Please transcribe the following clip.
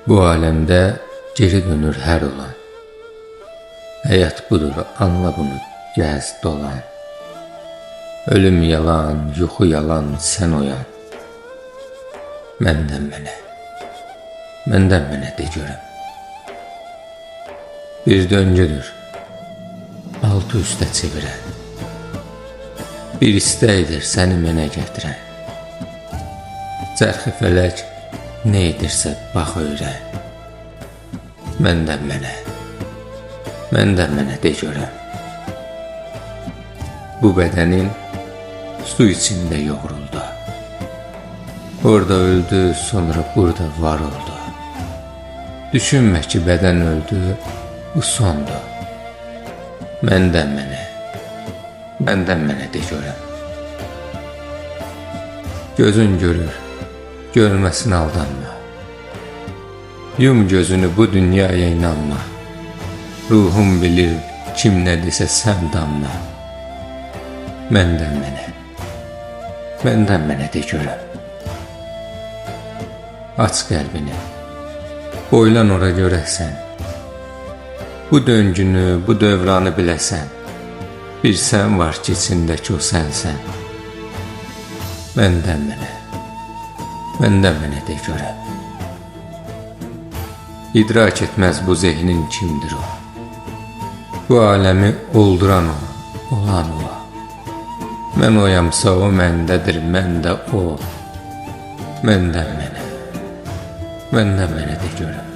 Bu aləmdə geri dönür hər olan. Həyat budur, anla bunu, gəz, dolan. Ölüm yalan, yuxu yalan, sən oyan. Məndən mənə de görəm. Bir döngüdür, altı üstə çevirən. Bir istəkdir səni mənə gətirən. Cərxi fələk nə edirsə bax öyrən. Məndən mənə de görəm. Bu bədənin su içində yoğruldu. Orada öldü, sonra burada var oldu. Düşünmə ki, bədən öldü, bu sondu. Məndən mənə de görəm. Gözün görür, görməsin aldanma. Yum gözünü, bu dünyaya inanma. Ruhum bilir, kim nə desə sən danma. Məndən mənə de görəm. Aç qəlbini, boylan ora görəsən. Bu döngünü, bu dövranı biləsən. Bir sən var ki, içindəki o sənsən. Məndən mənə de görəm. İdrak etməz bu zihnin kimdir o. Bu aləmi olduran o, olan o. Mən oyamsa o məndədir, mən də o. Məndən mənə de görəm.